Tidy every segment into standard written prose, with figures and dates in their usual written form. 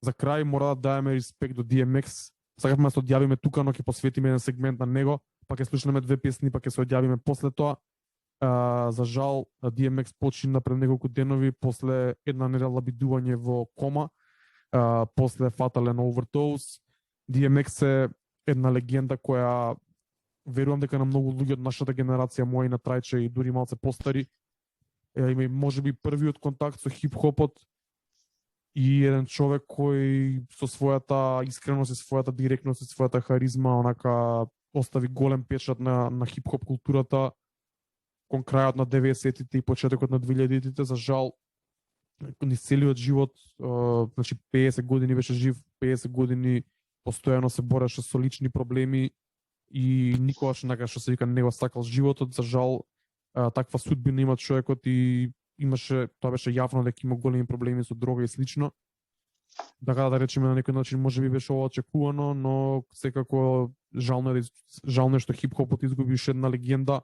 За крај мора да даеме респект до DMX. Сакавме да се одјавиме тука, но ќе посветиме еден сегмент на него, па ќе слушнеме две песни, па ќе се одјавиме после тоа. За жал, DMX почина пред неколку денови после една недела бидување во кома, после фатален overdose. DMX е една легенда која верувам дека на многу луѓе од нашата генерација, моја и на Трајче и дури малце постари, има и можеби првиот контакт со хип-хопот и еден човек кој со својата искреност и својата директност и својата харизма онака остави голем печат на хип-хоп културата кон крајот на 90-тите и почетокот на 2000-тите. За жал, низ целиот живот, значи 50 години беше жив, 50 години постојано се бореше со лични проблеми и никогаш онака што се вика не го сакал животот. За жал, таква судбина има човекот и имаше, тоа беше јавно дека има големи проблеми со дрога и слично. Така да речеме на некој начин можеби беше ова очекувано, но секако жално е што хип-хопот изгуби уште една легенда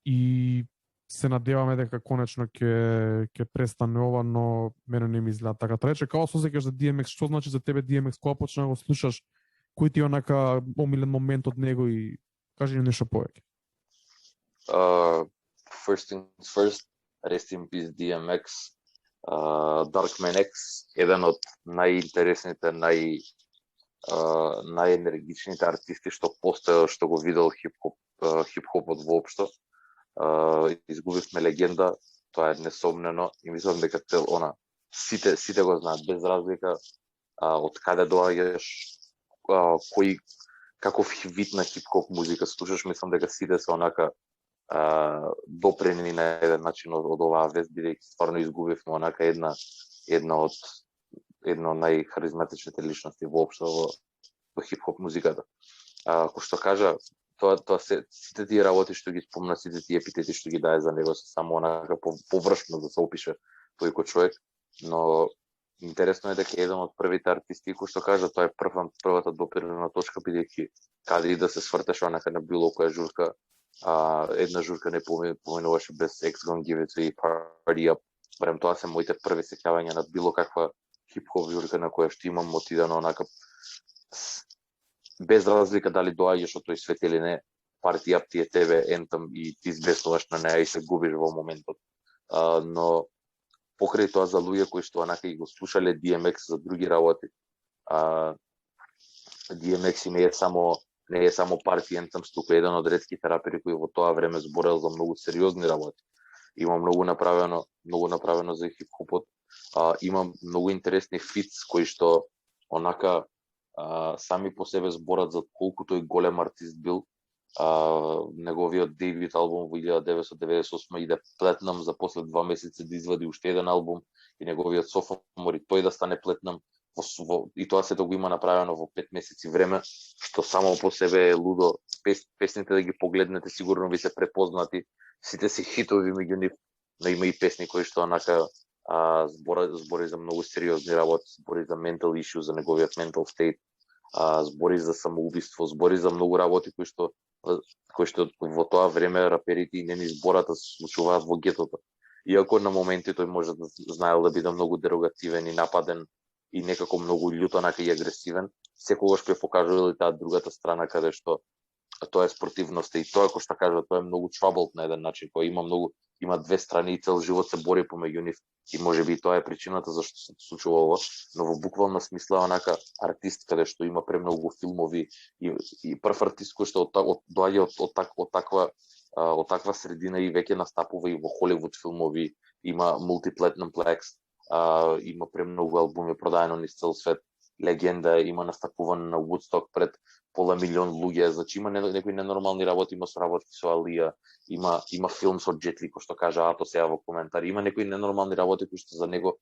и се надеваме дека конечно ќе престане ова, но мене не ми изгледа така. Трече, како се осеќаш за DMX, што значи за тебе DMX, кога почна да го слушаш, кој ти е онака омилен момент од него и кажи ни нешто повеќе. First things first, rest in peace DMX. Darkman X, еден од најинтересните, најенергичните артисти што постојал, што го видел хип-хопот воопшто. Изгубивме легенда, тоа е несомнено и мислам дека сите го знаат без разлика од каде доаѓаш, кој каков вид на хип-хоп музика слушаш. Мислам дека сите се онака допрени на еден начин од оваа вест, бидејќи стварно изгубивме онака една од најхаризматичните личности воопшто во хип-хоп музиката. Кој што кажа, тоа сите тие работи што ги спомна, сите тие епитети што ги даде за него се само онака површно да се опише тој кој човек, но интересно е дека еден од првите артисти кој што кажа, тоа е првата допирна точка, бидејќи каде и да се свртеш онака на било која журка, една журка не поминуваше без X Gon Give It To You, Party Up. Барем тоа се моите први сеќавања на било каква хип-хоп журка на која што имам мотивирано онака без разлика дали доаѓаш од тој свет или не. Party Up ти е тебе ентам и ти избеснуваш на неа и се губиш во моментот. Но покрај тоа за луѓе кои што онака и го слушале DMX за други работи, DMX не е само парти ентам, туку еден од ретките рапери кои во тоа време зборел за многу сериозни работи. Има многу направено за хип-хопот. Има многу интересни фитс кои што онака сами по себе зборат за колку тој голем артист бил. Неговиот дебют албум во 1998 иде плетнам, за после 2 месеци да извади уште еден албум и неговиот софомор и тој да стане плетнам. И тоа се да го има направено во 5 месеци време, што само по себе е лудо. Песните да ги погледнете сигурно ви се препознати. Сите се хитови меѓу нив, но има и песни кои што онака збори за многу сериозни работи, збори за mental issue, за неговиот mental state, збори за самоубиство, збори за многу работи кои што во тоа време раперите и нени збората се случуваат во гетото. Иако на моменти тој може да знаел да биде многу дерогативен и нападен и некако многу љут онака и агресивен, секогаш ќе покажува и таа другата страна каде што тоа е спортивноста и тоа кој што кажа, тоа е многу troubled на еден начин, кој има две страни и цел живот се бори помеѓу нив и можеби тоа е причината зашто се случува ова, но во буквална смисла онака артист каде што има премногу филмови и прв артист кој што доаѓа од таква средина и веќе настапува и во Холивуд филмови, има мултиплетнам плекс, има премногу албуми продаено низ цел свет, легенда, има настапуване на Woodstock пред пола милион луѓе, значи има некои ненормални работи, има соработки со Алија, има филм со Jet Li, кој што кажа Ато сега во коментари, има некои ненормални работи кои што за него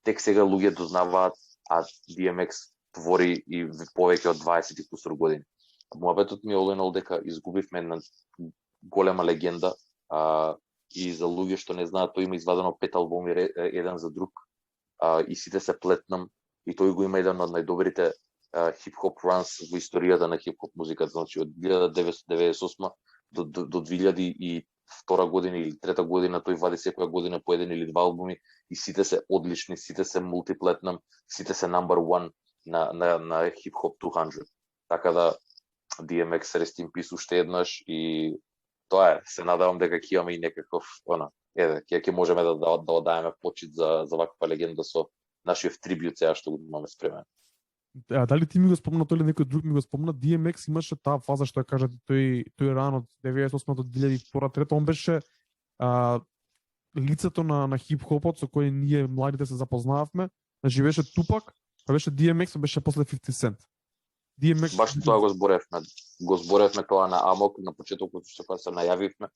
тек сега луѓе дознаваат, а DMX твори и повеќе од 20 и кусур години. Муабетот ми е оленал дека изгубивме една голема легенда, и за луѓе што не знаат, тој има извадено 5 албуми еден за друг, и сите се плетнам, и тој го има еден од најдобрите хип-хоп ранс во историјата на хип-хоп музиката, значи од 1998 до 2003 втора година или трета година, тој вади секоја година по еден или два албуми и сите се одлични, сите се мултиплетнам, сите се number one на Hip Hop 200. Така да DMX rest in peace уште еднаш и тоа е. Се надевам дека ќе имаме и некаков ќе можеме да одаеме почит за ваква легенда со нашиот трибют сега што го имаме спремен. Дали ти ми го спомна тој или некој друг ми го спомна, DMX имаше таа фаза што ја кажа тој ран од 98 до 2002-2003, он беше лицето на хип-хопот со кој ние младите се запознававме. Значи беше Тупак, па беше DMX, па беше после 50 Cent. DMX баш тоа го зборевме тоа на Амок на почетокот што кога се најавивме.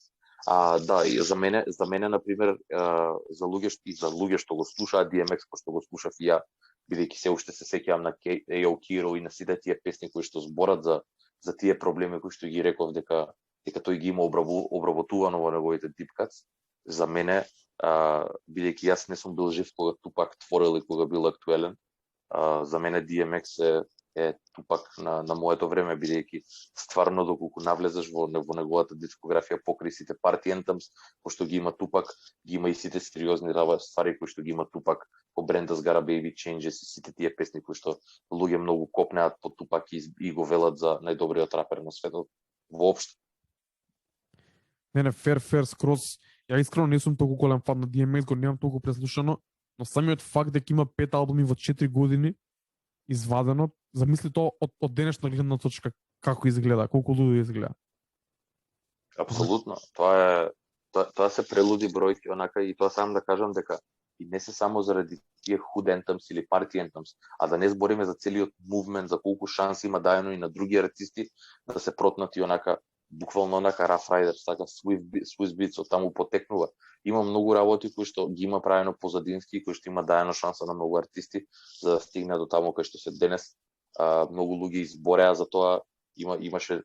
Да, и за мене на пример за луѓе што го слушаат DMX, што го слушав и ја, бидејќи се уште се сеќавам на Ео Киро и на сите тие песни кои што зборат за тие проблеми кои што ги реков дека тој ги има обработувано во неговите дипкац. За мене, бидејќи јас не сум бил жив кога Тупак творил и кога бил актуелен, за мене DMX е Тупак на моето време, бидејќи стварно доколку навлезеш во неговата дискографија покри сите парти ентамс, пошто ги има Тупак, ги има и сите сериозни ствари кои што ги има Тупак, по Brenda's Gotta Baby, Changes и сите тие песни кои што луѓе многу копнеат по Тупак и го велат за најдобриот рапер на светот воопшто. Не, фер, скроз. Ја искрено не сум толку голем фан на DMX, го немам толку преслушано, но самиот факт дека има 5 албуми во 4 години извадено, замисли тоа од денешна гледна точка како изгледа, колку лудо изгледа. Апсолутно. Тоа се прелуди бројки, онака, и тоа сам да кажам дека и не се само заради тие худ ентамс или парти ентамс, а да не збориме за целиот мувмент, за колку шанси има дајано и на други артисти да се протнати онака, буквално онака Rough Riders, така Swiss Beats од таму потекнува. Има многу работи кои што ги има правено позадински, кои што има дајано шанса на многу артисти за да стигне до таму кај што се денес. Многу луѓе избореа за тоа, имаше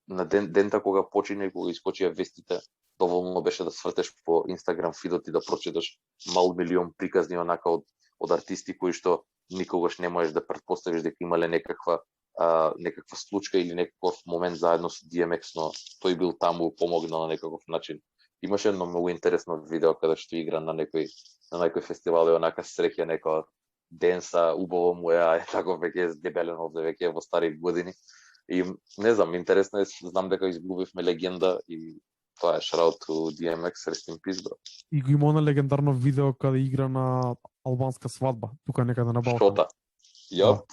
на дента кога почина и кога искочија вестите, доволно беше да свртеш по Инстаграм фидот и да прочиташ мал милион приказни онака од артисти кои што никогаш не можеш да претпоставиш дека имале некаква случка или некаков момент заедно со DMX, но тој бил таму, помогнал на некаков начин. Имаше едно многу интересно видео каде што игра на некој фестивал и онака среќа некоја денса, убаво му е, тако веќе дебелен овде веќе во стари години. И не знам, интересно е, знам дека изгубивме легенда и тоа е shout out to DMX, rest in peace, bro. И го има она легендарно видео каде игра на албанска свадба, тука некаде на Балкан. Шота. Јоп.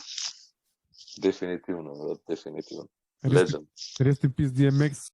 Дефинитивно. Legend. Rest in peace DMX,